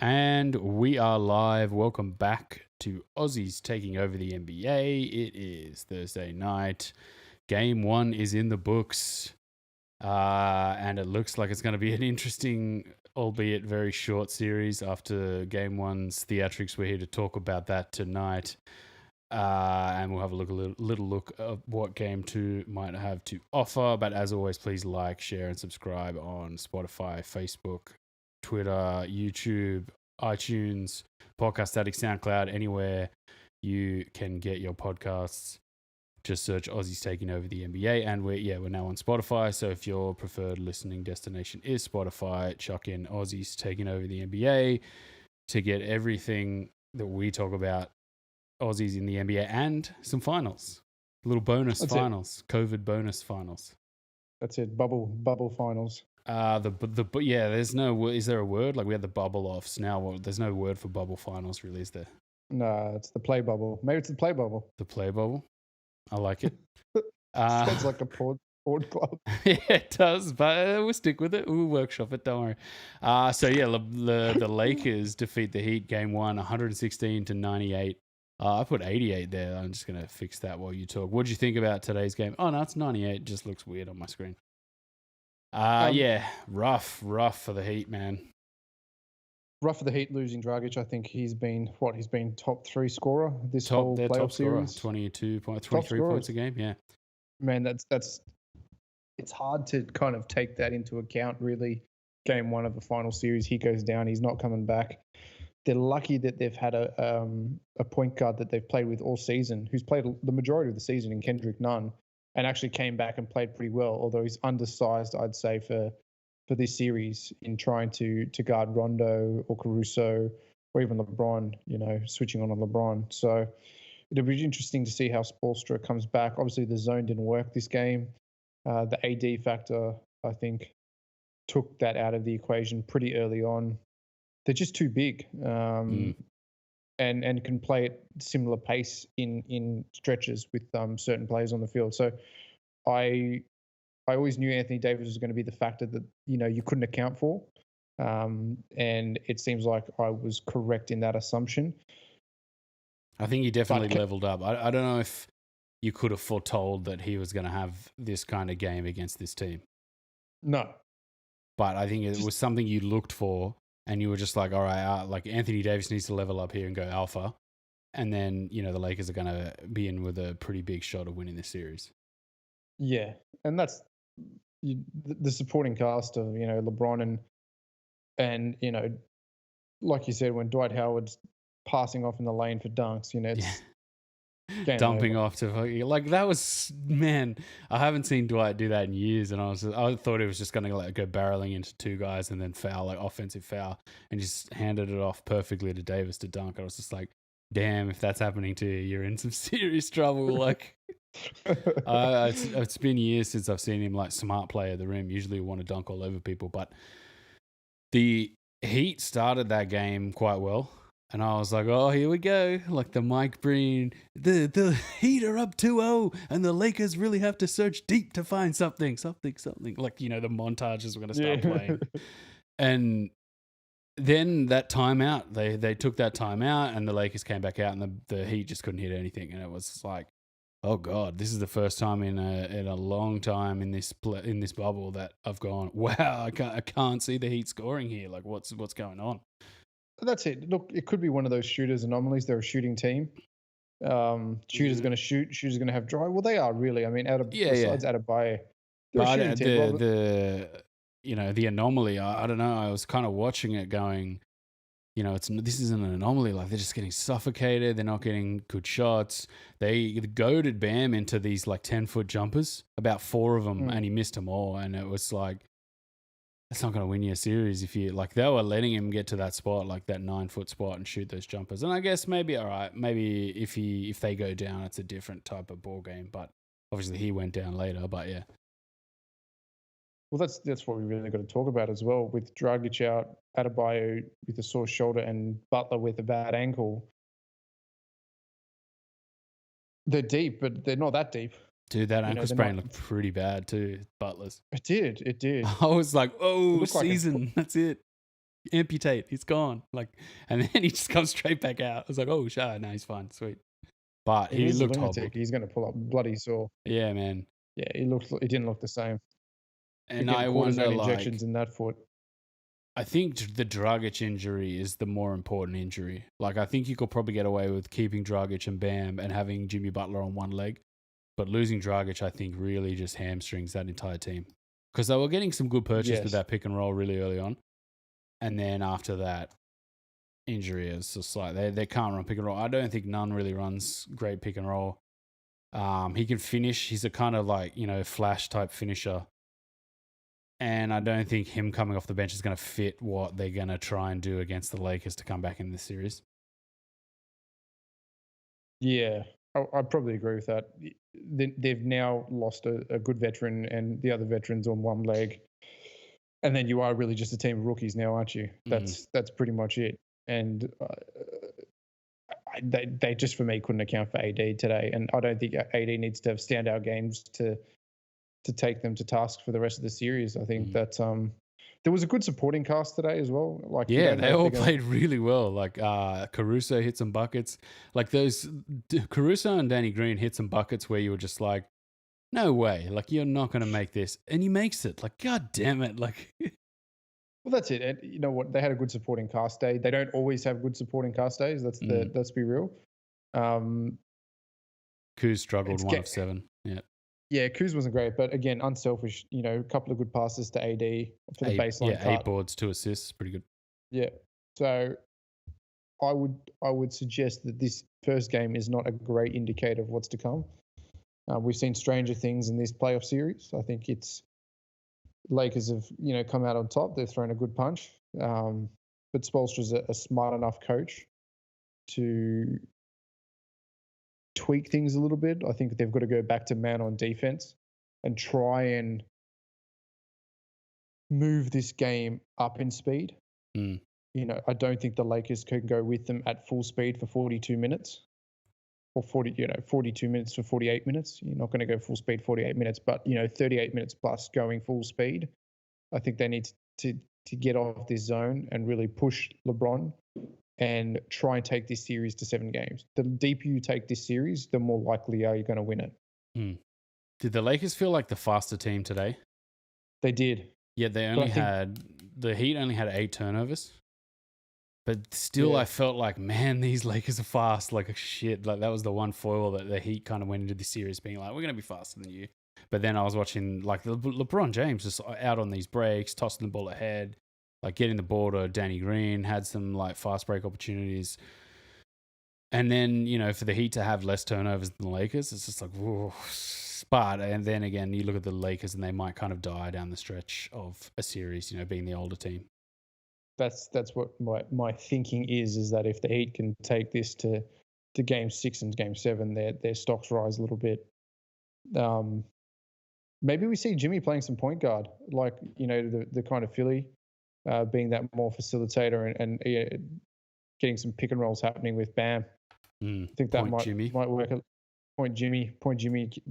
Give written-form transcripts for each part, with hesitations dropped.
And we are live. Welcome back to Aussies taking over the NBA. It is Thursday night. Game 1 is in the books. And it looks like it's going to be an interesting, albeit very short series after Game 1's theatrics. We're here to talk about that tonight. And we'll have a little look at what Game 2 might have to offer. But as always, please like, share, and subscribe on Spotify, Facebook, Twitter, YouTube, iTunes, Podcast Addict, SoundCloud, anywhere you can get your podcasts. Just search Aussies taking over the NBA, and we're now on Spotify. So if your preferred listening destination is Spotify, chuck in Aussies taking over the NBA to get everything that we talk about Aussies in the NBA and some finals, little bonus finals, COVID bonus finals. That's it. Bubble finals. There's no. Is there a word? Like we had the bubble offs. Now there's no word for bubble finals, really, is there? No, it's the play bubble. Maybe it's the play bubble. The play bubble. I like it. Sounds like a port club. Yeah, it does, but we'll stick with it. We'll workshop it. Don't worry. The Lakers defeat the Heat game 1, 116-98. I put 88 there. I'm just gonna fix that while you talk. What did you think about today's game? Oh no, it's 98. It just looks weird on my screen. Rough for the Heat, man. Rough for the Heat losing Dragic. I think he's been top 3 scorer this whole playoff series. 23 points a game. Yeah, man, that's it's hard to kind of take that into account. Really, game 1 of the final series, he goes down. He's not coming back. They're lucky that they've had a point guard that they've played with all season, who's played the majority of the season in Kendrick Nunn, and actually came back and played pretty well, although he's undersized, I'd say, for this series in trying to guard Rondo or Caruso or even LeBron, switching on LeBron. So it'll be interesting to see how Spoelstra comes back. Obviously, the zone didn't work this game. The AD factor, I think, took that out of the equation pretty early on. They're just too big and can play at similar pace in stretches with certain players on the field. So I always knew Anthony Davis was going to be the factor that you couldn't account for, and it seems like I was correct in that assumption. I think he definitely leveled up. I don't know if you could have foretold that he was going to have this kind of game against this team. No, but I think it was something you looked for, and you were just like, all right, like Anthony Davis needs to level up here and go alpha, and then the Lakers are going to be in with a pretty big shot of winning this series. Yeah, and that's the supporting cast of LeBron and like you said, when Dwight Howard's passing off in the lane for dunks, it's dumping off to like that was, man, I haven't seen Dwight do that in years, and I thought he was just going to go barreling into 2 guys and then foul, like offensive foul, and just handed it off perfectly to Davis to dunk. I was just like, damn, if that's happening to you, you're in some serious trouble. Like it's been years since I've seen him like smart play at the rim. Usually want to dunk all over people, but the Heat started that game quite well. And I was like, oh, here we go. Like the Mike Breen, the Heat are up 2-0 and the Lakers really have to search deep to find something. Like, the montages were going to start playing. And then that timeout, they took that timeout and the Lakers came back out and the Heat just couldn't hit anything. And it was like, oh God, this is the first time in a long time in this bubble that I've gone, wow, I can't see the Heat scoring here. Like what's going on? That's it. Look, it could be one of those shooters anomalies. They're a shooting team. Shooter's going to shoot. Shooter's going to have drive. Well, they are really. I mean, besides Adebayo, they're a shooting team. The anomaly. I don't know. I was kind of watching it, going, this isn't an anomaly. Like they're just getting suffocated. They're not getting good shots. They goaded Bam into these like 10-foot jumpers, about 4 of them, and he missed them all. And it was like, that's not going to win you a series if you like. They were letting him get to that spot, like that 9-foot spot, and shoot those jumpers. And I guess maybe all right, maybe if they go down, it's a different type of ball game. But obviously he went down later. But yeah. Well, that's what we really got to talk about as well. With Dragic out, Adebayo with a sore shoulder, and Butler with a bad ankle. They're deep, but they're not that deep. Dude, that ankle sprain looked pretty bad too, Butler's. It did. I was like, oh, season, that's it. amputate. He's gone. Like, and then he just comes straight back out. I was like, oh, shit. No, he's fine. Sweet. But he He's a looked lunatic. hobbled. He's going to pull up bloody sore. Yeah, man. Yeah, he didn't look the same. And I wonder, cortisone injections in that foot. I think the Dragic injury is the more important injury. Like, I think you could probably get away with keeping Dragic and Bam and having Jimmy Butler on one leg. But losing Dragic, I think, really just hamstrings that entire team. Because they were getting some good purchase with that pick and roll really early on. And then after that, injury is just like they can't run pick and roll. I don't think none really runs great pick and roll. He can finish. He's a kind of like, flash type finisher. And I don't think him coming off the bench is going to fit what they're going to try and do against the Lakers to come back in this series. Yeah, I probably agree with that. They've now lost a good veteran and the other veterans on one leg. And then you are really just a team of rookies now, aren't you? That's pretty much it. And they just, for me, couldn't account for AD today. And I don't think AD needs to have standout games to take them to task for the rest of the series. I think that there was a good supporting cast today as well. Like, they all played really well. Like Caruso hit some buckets. Like those Caruso and Danny Green hit some buckets where you were just like, no way. Like, you're not going to make this. And he makes it. Like, God damn it. Like, well, that's it. And you know what? They had a good supporting cast day. They don't always have good supporting cast days. Let's be real. Kuz struggled 1 of 7. Yeah. Yeah, Kuz wasn't great, but again, unselfish. A couple of good passes to AD for the baseline. Yeah, 8 boards, 2 assists, pretty good. Yeah, so I would suggest that this first game is not a great indicator of what's to come. We've seen stranger things in this playoff series. I think it's Lakers have come out on top. They've thrown a good punch, but Spoelstra's a smart enough coach to tweak things a little bit. I think they've got to go back to man on defense and try and move this game up in speed. I don't think the Lakers can go with them at full speed for 42 minutes or 42 minutes for 48 minutes. You're not going to go full speed 48 minutes, but 38 minutes plus going full speed. I think they need to get off this zone and really push LeBron and try and take this series to 7 games. The deeper you take this series, the more likely are you going to win it. Did the Lakers feel like the faster team today? They did. Yeah, the Heat only had 8 turnovers. But still, I felt like, man, these Lakers are fast. Like, shit. Like, that was the one foil that the Heat kind of went into the series being like, we're going to be faster than you. But then I was watching, like, LeBron James just out on these breaks, tossing the ball ahead, like getting the ball to Danny Green, had some, like, fast break opportunities. And then, for the Heat to have less turnovers than the Lakers, it's just like, whoa. But, and then again, you look at the Lakers and they might kind of die down the stretch of a series, being the older team. That's what my thinking is that if the Heat can take this to game 6 and game 7, their stocks rise a little bit. Maybe we see Jimmy playing some point guard, like, the kind of Philly, being that more facilitator and getting some pick and rolls happening with Bam. I think that might work. Point Jimmy,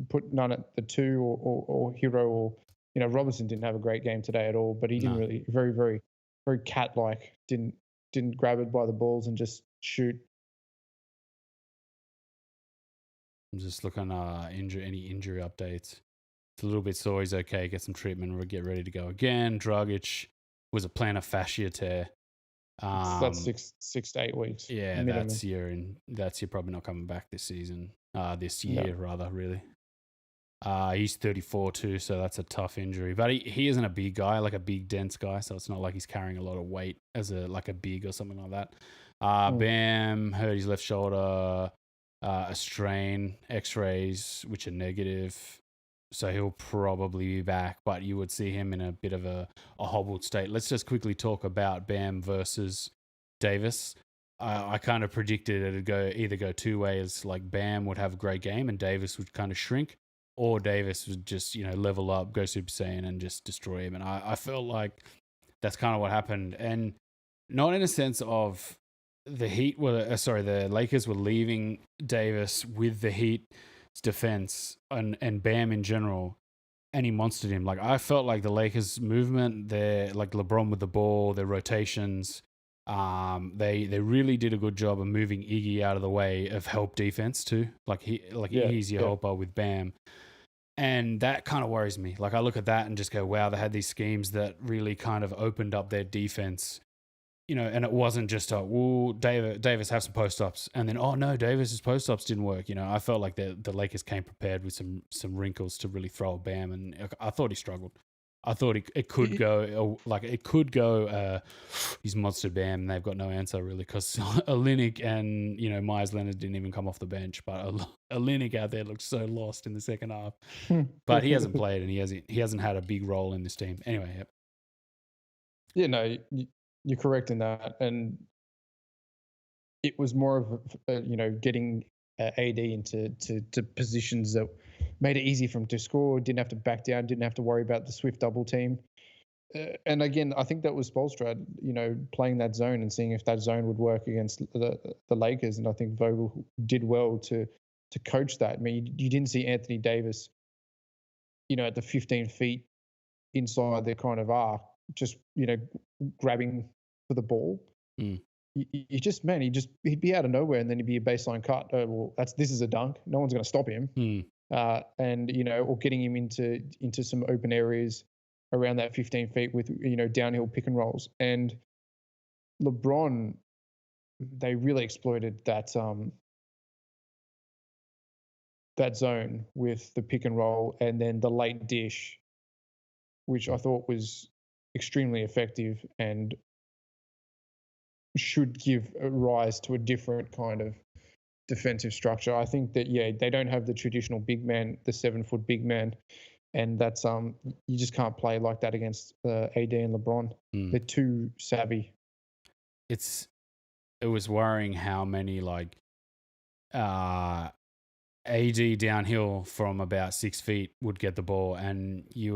put none at the 2 or Hero, or Robinson didn't have a great game today at all, but he didn't really very, very, very cat-like. Didn't grab it by the balls and just shoot. I'm just looking any injury updates. It's a little bit sore. He's okay. Get some treatment. We'll get ready to go again. Dragic was a plantar fascia tear. That's 6 to 8 weeks. Yeah, that's you're probably not coming back this season. This year, rather, really. He's 34 too, so that's a tough injury. But he isn't a big guy, like a big dense guy, so it's not like he's carrying a lot of weight as a big or something like that. Bam hurt his left shoulder, a strain, X-rays which are negative, so he'll probably be back. But you would see him in a bit of a hobbled state. Let's just quickly talk about Bam versus Davis. I kind of predicted it'd either go 2 ways. Like Bam would have a great game and Davis would kind of shrink, or Davis would just, level up, go Super Saiyan and just destroy him. And I felt like that's kind of what happened. And not in a sense of the Lakers were leaving Davis with the Heat's defense and Bam in general. and he monstered him. Like I felt like the Lakers' movement, their like LeBron with the ball, their rotations, they really did a good job of moving Iggy out of the way of help defense too. Like Iggy's your helper with Bam. And that kind of worries me. Like I look at that and just go, wow, they had these schemes that really kind of opened up their defense, and it wasn't just, Davis have some post ups, and then, oh no, Davis's post ups didn't work. I felt like the Lakers came prepared with some wrinkles to really throw a Bam, and I thought he struggled. I thought it could go he's monster Bam, and they've got no answer really because Olynyk and Myers Leonard didn't even come off the bench, but Olynyk out there looked so lost in the second half. But he hasn't played, and he hasn't had a big role in this team anyway. Yep. Yeah, no, you're correct in that, and it was more of getting AD into positions that made it easy for him to score. Didn't have to back down. Didn't have to worry about the Swift double team. And again, I think that was Spoelstra, playing that zone and seeing if that zone would work against the Lakers. And I think Vogel did well to coach that. I mean, you didn't see Anthony Davis, at the 15 feet inside their kind of arc, just grabbing for the ball. He'd be out of nowhere, and then he'd be a baseline cut. Oh, well, this is a dunk. No one's going to stop him. And or getting him into some open areas around that 15 feet with downhill pick and rolls. And LeBron, they really exploited that zone with the pick and roll and then the late dish, which I thought was extremely effective and should give rise to a different kind of defensive structure. I think that they don't have the traditional big man, the 7-foot big man, and that's you just can't play like that against AD and LeBron. They're too savvy. It was worrying how many AD downhill from about 6 feet would get the ball, and you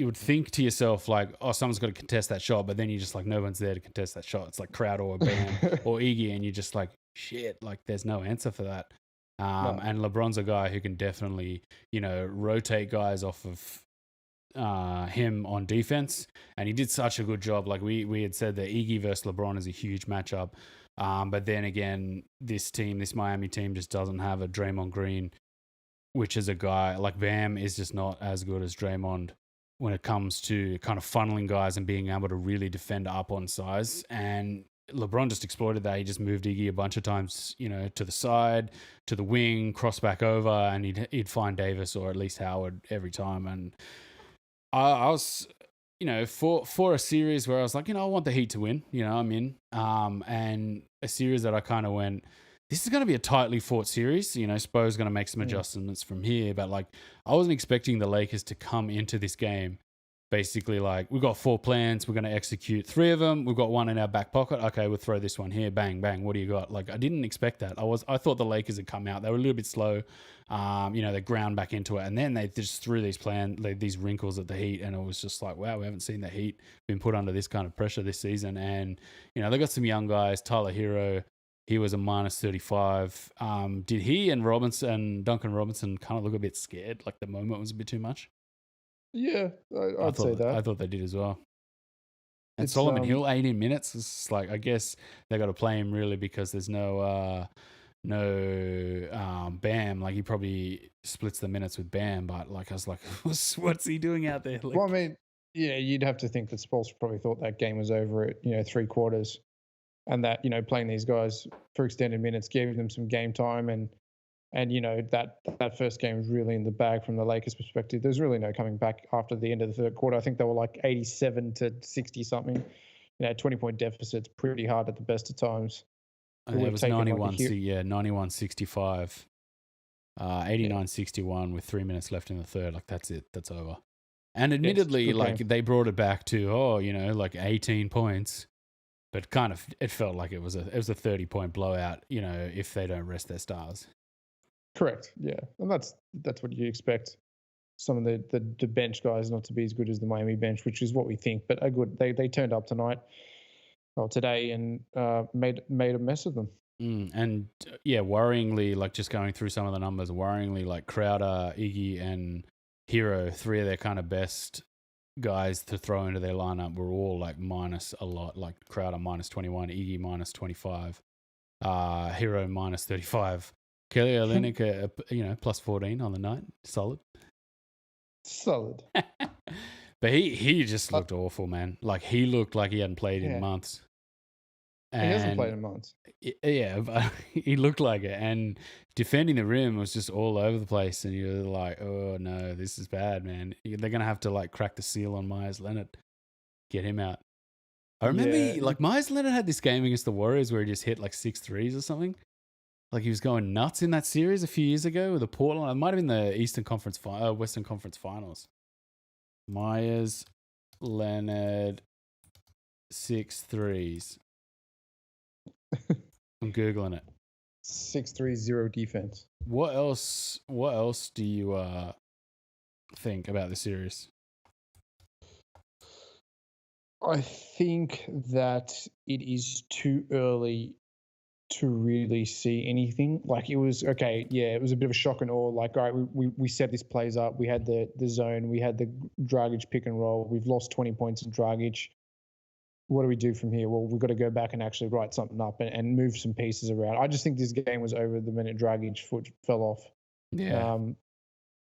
would think to yourself like, oh, someone's got to contest that shot, but then you're just like, no one's there to contest that shot. It's like Crowder or Bam or Iggy, and you're just like, shit, like there's no answer for that. No. And LeBron's a guy who can definitely, rotate guys off of him on defense, and he did such a good job. Like we had said that Iggy versus LeBron is a huge matchup, but then again, this Miami team just doesn't have a Draymond Green, which is a guy like Bam is just not as good as Draymond when it comes to kind of funneling guys and being able to really defend up on size. And LeBron just exploited that. He just moved Iggy a bunch of times, to the side, to the wing, cross back over, and he'd find Davis or at least Howard every time. And I was, for a series where I was like, I want the Heat to win, I'm in. And a series that I kind of went, this is going to be a tightly fought series. Spo's going to make some adjustments from here, but I wasn't expecting the Lakers to come into this game basically like, we've got 4 plans, we're going to execute 3 of them, we've got 1 in our back pocket, okay, we'll throw this one here, bang, bang, what do you got? I didn't expect that. I thought the Lakers had come out, they were a little bit slow, they ground back into it, and then they just threw these wrinkles at the Heat, and it was just like, wow, we haven't seen the Heat been put under this kind of pressure this season. And, they got some young guys, Tyler Hero, he was a minus 35. Did he and Duncan Robinson kind of look a bit scared? Like the moment was a bit too much? Yeah, I'd say that. I thought they did as well. And Solomon Hill, 18 minutes. It's like, I guess they got to play him really because there's no Bam. Like he probably splits the minutes with Bam, but I was like, what's he doing out there? Well, I mean, yeah, you'd have to think that Spoelstra probably thought that game was over at 3 quarters, and that playing these guys for extended minutes gave them some game time, and that first game was really in the bag from the Lakers' perspective. There's really no coming back after the end of the third quarter. I think they were like 87 to 60 something. 20-point deficit's pretty hard at the best of times. It was 91-65, 89-61 with 3 minutes left in the third. Like that's it. That's over. And admittedly, they brought it back to 18 points. But kind of, it felt like it was a 30-point blowout. If they don't rest their stars. Correct. Yeah, and that's what you expect. Some of the bench guys not to be as good as the Miami bench, which is what we think. But good. They turned up today, and made a mess of them. And worryingly, just going through some of the numbers, worryingly, Crowder, Iggy, and Hero, three of their kind of best guys to throw into their lineup were all like minus a lot, like Crowder minus 21, Iggy minus 25, Hero minus 35. Kelly Olynyk, plus 14 on the night. Solid. But he just looked awful, man. Like, he looked like he hadn't played in months. And he hasn't played in months. Yeah, but he looked like it. And defending the rim was just all over the place. And you're like, oh, no, this is bad, man. They're going to have to, like, crack the seal on Myers Leonard. Get him out. I remember, like, Myers Leonard had this game against the Warriors where he just hit, like, 6 threes or something. Like, he was going nuts in that series a few years ago with the Portland. It might have been the Western Conference Finals. Myers Leonard 6 threes. I'm Googling it. 6-3-0 defense. What else do you think about the series? I think that it is too early to really see anything. Like, it was okay. Yeah, it was a bit of a shock and awe. Like, all right, we set this plays up. We had the zone. We had the Dragic pick and roll. We've lost 20 points in Dragic. What do we do from here? Well, we've got to go back and actually write something up and move some pieces around. I just think this game was over the minute Dragic's foot fell off. Yeah.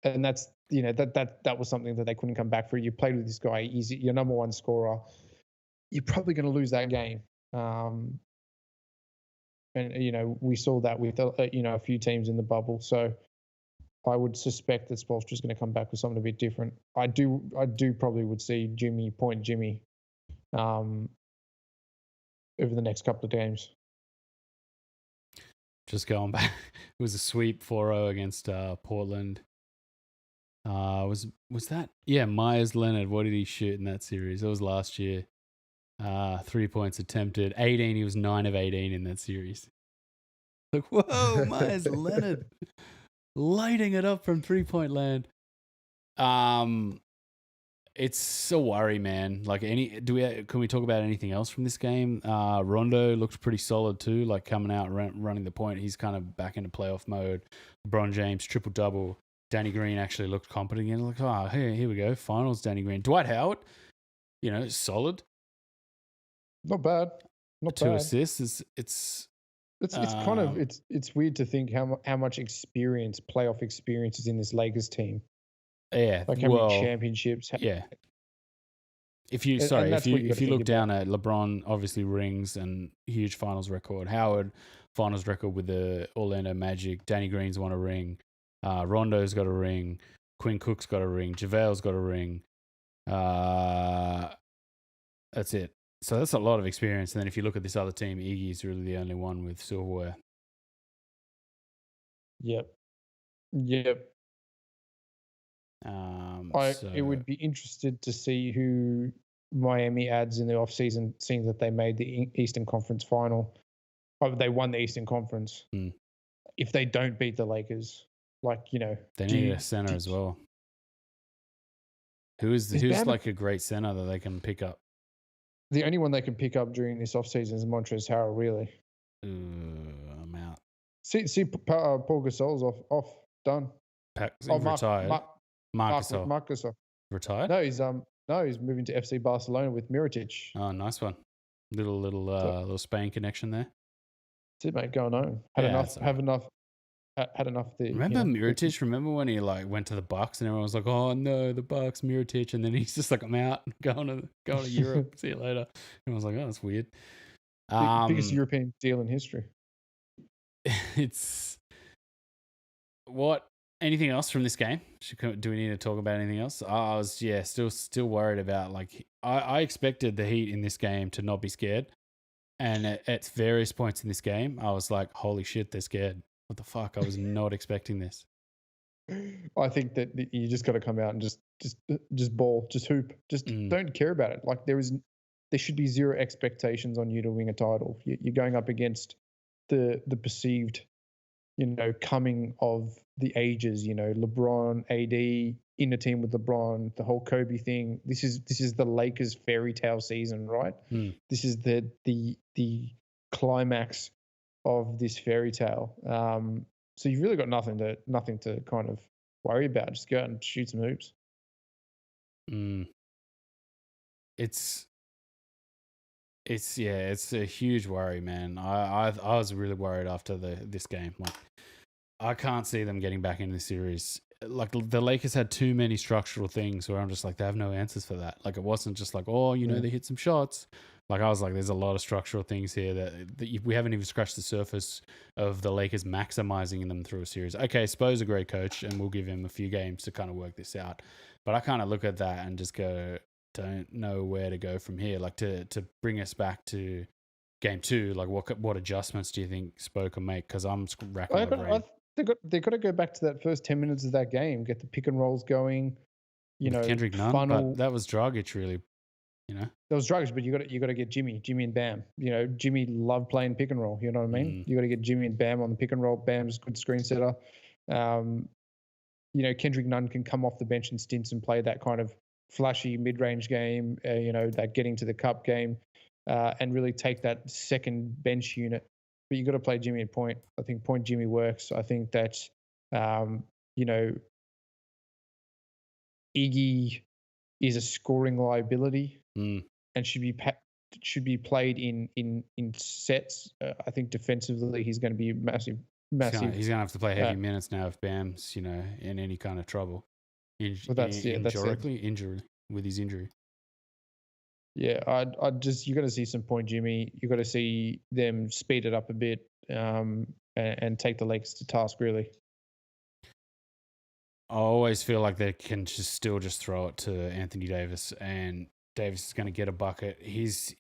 And that's, that was something that they couldn't come back for. You played with this guy. He's your number one scorer. You're probably going to lose that game. And we saw that with a few teams in the bubble. So I would suspect that Spoelstra's going to come back with something a bit different. I do probably would see Jimmy over the next couple of games. Just going back, it was a sweep 4-0 against Portland. Was that? Yeah, Myers Leonard. What did he shoot in that series? That was last year. 3 points attempted. 18. He was 9 of 18 in that series. Like, whoa, Myers Leonard lighting it up from 3-point land. It's a worry, man. Like, can we talk about anything else from this game? Rondo looked pretty solid too, like coming out running the point. He's kind of back into playoff mode. LeBron James triple double. Danny Green actually looked competent again. Like, oh, here we go, finals. Danny Green, Dwight Howard, solid. Not bad. Not 2 bad. assists. It's kind of it's weird to think how much playoff experience is in this Lakers team. Yeah, like how many championships. Yeah. If you look down at LeBron, obviously rings and huge finals record. Howard, finals record with the Orlando Magic. Danny Green's won a ring. Rondo's got a ring. Quinn Cook's got a ring. JaVale's got a ring. That's it. So that's a lot of experience. And then if you look at this other team, Iggy's really the only one with silverware. Yep. It would be interested to see who Miami adds in the offseason, seeing that they made the Eastern Conference final. They won the Eastern Conference. If they don't beat the Lakers, they need a center as well. Who's like a great center that they can pick up? The only one they can pick up during this offseason is Montrezl Harrell, really. I'm out. See, Paul Gasol's off, done. Retired. Marc Gasol. Retired? No, he's moving to FC Barcelona with Mirotic. Oh, nice one. Little Spain connection there. That's it, mate. Going home. Had enough of the. Remember Mirotic? Remember when he went to the Bucks and everyone was like, "Oh no, the Bucks, Mirotic," and then he's just like, "I'm out, going to Europe. See you later." And I was like, "Oh, that's weird." Biggest European deal in history. It's what. Anything else from this game? Do we need to talk about anything else? I was still worried about I expected the Heat in this game to not be scared, and at various points in this game, I was like, "Holy shit, they're scared! What the fuck?" I was not expecting this. I think that you just got to come out and just ball, just hoop, just don't care about it. Like there should be zero expectations on you to win a title. You're going up against the perceived, coming of the ages, LeBron, AD, in a team with LeBron, the whole Kobe thing. This is the Lakers fairy tale season, right? This is the climax of this fairy tale. So you've really got nothing to kind of worry about. Just go out and shoot some hoops. Mm. It's it's a huge worry, man. I was really worried after this game. Like, I can't see them getting back in the series. Like, the Lakers had too many structural things where I'm just like, they have no answers for that. Like, it wasn't just like, oh, they hit some shots. Like, I was like, there's a lot of structural things here that we haven't even scratched the surface of the Lakers maximizing them through a series. Okay, Spo's a great coach, and we'll give him a few games to kind of work this out. But I kind of look at that and just go, don't know where to go from here. Like, to bring us back to game 2, like what adjustments do you think Spo can make? Because I'm racking my brain. They got to go back to that first 10 minutes of that game, get the pick and rolls going. With Kendrick Nunn, funnel. but that was Dragic, really. That was Dragic, but you got to get Jimmy and Bam. Jimmy loved playing pick and roll. You know what I mean? You got to get Jimmy and Bam on the pick and roll. Bam's a good screen setter. Kendrick Nunn can come off the bench in stints and play that kind of flashy mid-range game. That getting to the cup game, and really take that second bench unit. But you got to play Jimmy at point. I think point Jimmy works. I think that Iggy is a scoring liability and should be played in sets. I think defensively he's going to be massive. He's going to have to play heavy minutes now if Bam's in any kind of trouble. Injury with his injury. Yeah, I just, you got to see some point Jimmy. You got to see them speed it up a bit and take the Lakers to task, really. I always feel like they can still throw it to Anthony Davis, and Davis is going to get a bucket. His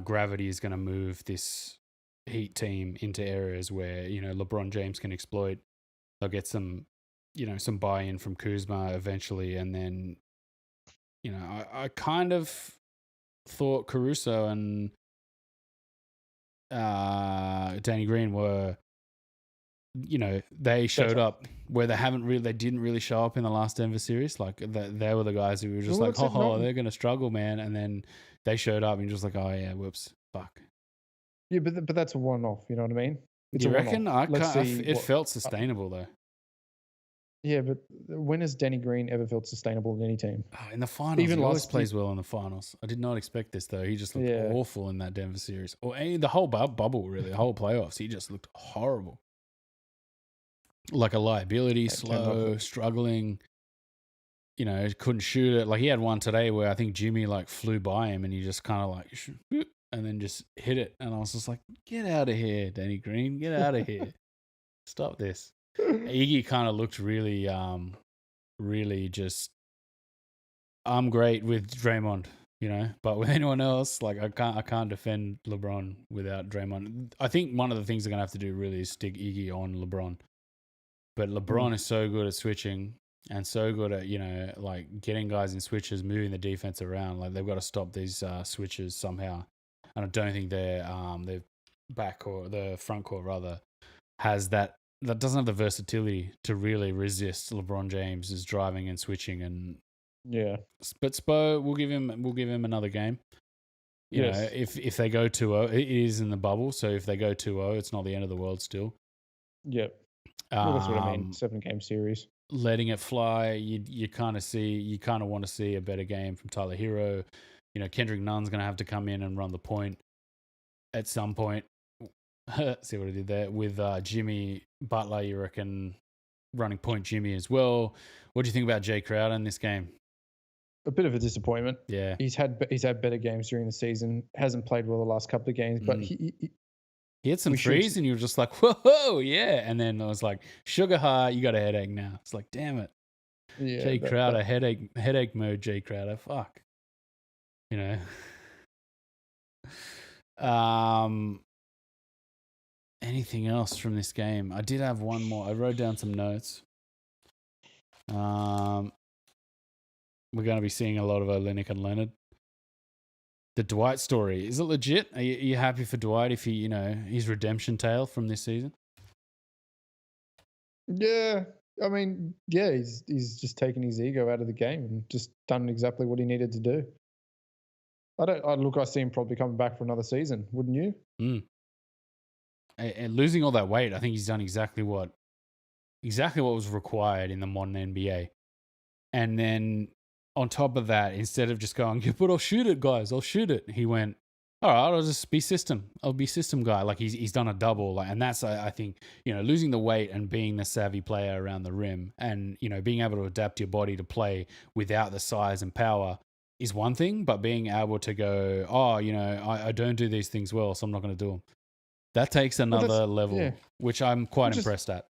gravity is going to move this Heat team into areas where LeBron James can exploit. They'll get some buy-in from Kuzma eventually, and then I kind of thought Caruso and Danny Green were, they showed up where they didn't really show up in the last Denver series. Like, they were the guys who were just they're going to struggle, man. And then they showed up and you're just like, oh yeah, whoops, fuck. Yeah, but that's a one-off. You know what I mean? It's you reckon? It felt sustainable though. Yeah, but when has Danny Green ever felt sustainable in any team? In the finals, he always plays well in the finals. I did not expect this, though. He just looked awful in that Denver series. Or the whole bubble, really. The whole playoffs. He just looked horrible. Like a liability, slow, struggling. Couldn't shoot it. Like, he had one today where I think Jimmy, flew by him and he just kind of, and then just hit it. And I was just like, get out of here, Danny Green. Get out of here. Stop this. Iggy kind of looked really, really just, I'm great with Draymond, but with anyone else, I can't defend LeBron without Draymond. I think one of the things they're going to have to do really is stick Iggy on LeBron. But LeBron is so good at switching and so good at, getting guys in switches, moving the defense around. Like, they've got to stop these switches somehow. And I don't think their back or the front court rather has that doesn't have the versatility to really resist LeBron James's driving and switching. And but Spo, we'll give him another game. If they go 2-0, it is in the bubble, so if they go 2-0, it's not the end of the world still. Yep. Well, that's what I mean. 7-game series. Letting it fly, you kind of want to see a better game from Tyler Hero. Kendrick Nunn's going to have to come in and run the point at some point. See what I did there with Jimmy Butler. You reckon running point Jimmy as well? What do you think about Jay Crowder in this game? A bit of a disappointment. Yeah, he's had better games during the season. Hasn't played well the last couple of games, but he had some threes, and you were just like, whoa, yeah. And then I was like, sugar high, you got a headache now. It's like, damn it, Jay Crowder, headache mode. Jay Crowder, fuck. Anything else from this game? I did have one more. I wrote down some notes. We're going to be seeing a lot of Olynyk and Leonard. The Dwight story, is it legit? Are you happy for Dwight if he, his redemption tale from this season? Yeah, I mean, yeah, he's just taken his ego out of the game and just done exactly what he needed to do. I see him probably coming back for another season, wouldn't you? And losing all that weight, I think he's done exactly what exactly what was required in the modern NBA. And then on top of that, instead of just going, yeah, but I'll shoot it, guys, I'll shoot it, he went, all right, I'll just be system. I'll be system guy. Like he's done a double. Like, and that's, I think, losing the weight and being the savvy player around the rim and, being able to adapt your body to play without the size and power is one thing, but being able to go, I don't do these things well, so I'm not going to do them. That takes another level, which I'm quite impressed at.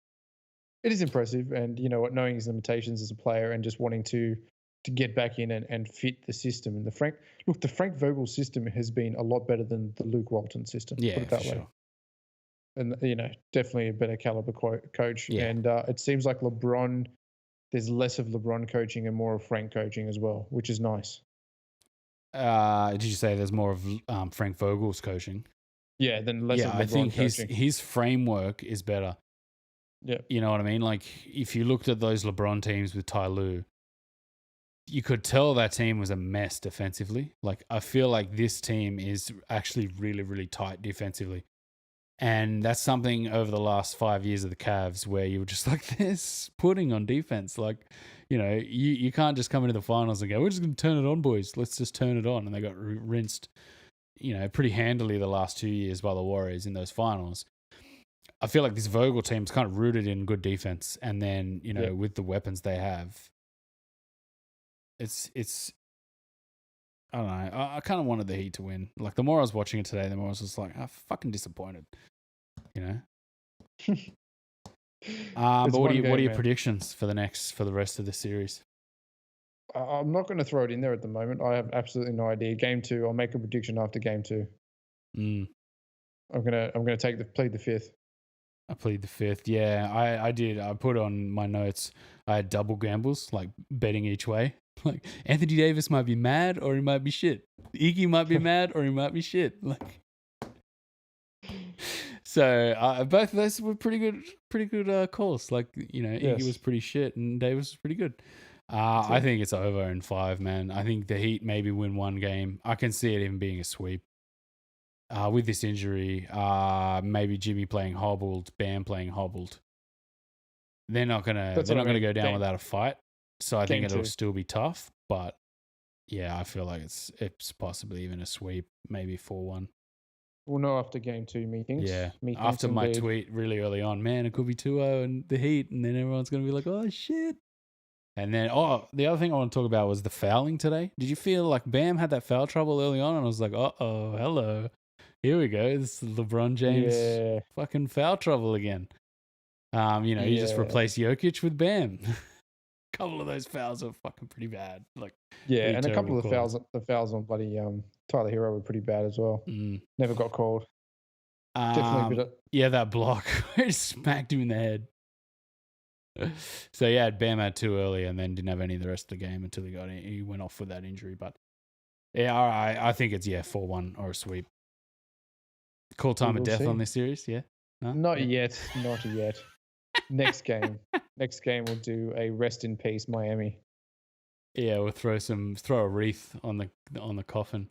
It is impressive. And you know what, knowing his limitations as a player and just wanting to get back in and fit the system. And the Frank Vogel system has been a lot better than the Luke Walton system. Yeah, put it that way. Sure. And definitely a better caliber coach. Yeah. And it seems like LeBron, there's less of LeBron coaching and more of Frank coaching as well, which is nice. Did you say there's more of Frank Vogel's coaching? Yeah, then less of LeBron I think coaching. his framework is better. Yeah. You know what I mean? Like, if you looked at those LeBron teams with Ty Lue, you could tell that team was a mess defensively. Like, I feel like this team is actually really, really tight defensively. And that's something over the last 5 years of the Cavs where you were just like, this pudding on defense. Like, you can't just come into the finals and go, we're just going to turn it on, boys. Let's just turn it on. And they got rinsed, pretty handily the last 2 years by the Warriors in those finals. I feel like this Vogel team's kind of rooted in good defense. And then, with the weapons they have, it's I don't know. I kind of wanted the Heat to win. Like, the more I was watching it today, the more I was just like, I'm fucking disappointed. But what are your predictions for the rest of the series? I'm not going to throw it in there at the moment. I have absolutely no idea. Game 2, I'll make a prediction after game 2. I'm gonna plead the fifth. I plead the fifth. Yeah, I did. I put on my notes. I had double gambles, like betting each way. Like, Anthony Davis might be mad or he might be shit. Iggy might be mad or he might be shit. Like, so both of those were pretty good calls. Like, Iggy was pretty shit and Davis was pretty good. I think it's over in 5, man. I think the Heat maybe win one game. I can see it even being a sweep. With this injury, maybe Jimmy playing hobbled, Bam playing hobbled. They're not gonna go down without a fight. So I think it'll still be tough. But yeah, I feel like it's possibly even a sweep, maybe 4-1. We'll know after game 2 meetings. Yeah, after my tweet really early on, man, it could be 2-0 and the Heat, and then everyone's gonna be like, oh shit. And then, the other thing I want to talk about was the fouling today. Did you feel like Bam had that foul trouble early on? And I was like, hello. Here we go. This is LeBron James fucking foul trouble again. You just replace Jokic with Bam. A couple of those fouls are fucking pretty bad. Like, and a couple of the fouls on bloody Tyler Hero were pretty bad as well. Never got called. Definitely. That block smacked him in the head. So yeah, Bam had 2 early and then didn't have any of the rest of the game until he went off with that injury. But yeah, I think it's 4-1 or a sweep. Call time of death on this series, yeah? No? Not yet. Next game we'll do a rest in peace Miami. Yeah, we'll throw a wreath on the coffin.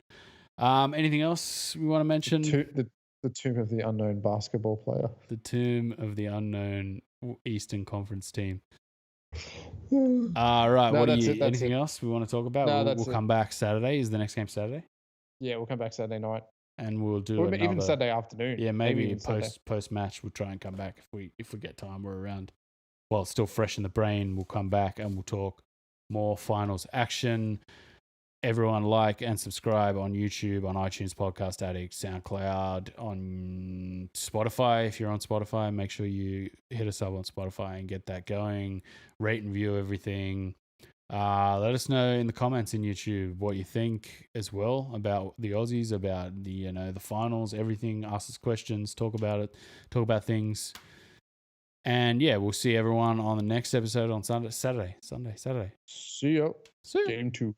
Anything else we want to mention? The tomb of the unknown basketball player. The tomb of the unknown Eastern Conference team. Right. No, anything else we want to talk about? No, we'll come back Saturday. Is the next game Saturday? Yeah, we'll come back Saturday night. And we'll do even Saturday afternoon. Yeah, maybe post match we'll try and come back if we get time. We're around. While it's still fresh in the brain, we'll come back and we'll talk more finals action. Everyone like and subscribe on YouTube, on iTunes, Podcast Addict, SoundCloud, on Spotify. If you're on Spotify, make sure you hit us up on Spotify and get that going. Rate and view everything. Let us know in the comments in YouTube what you think as well about the Aussies, about the the finals, everything. Ask us questions, talk about it, talk about things. And yeah, we'll see everyone on the next episode on Saturday. See ya. See ya. Game 2.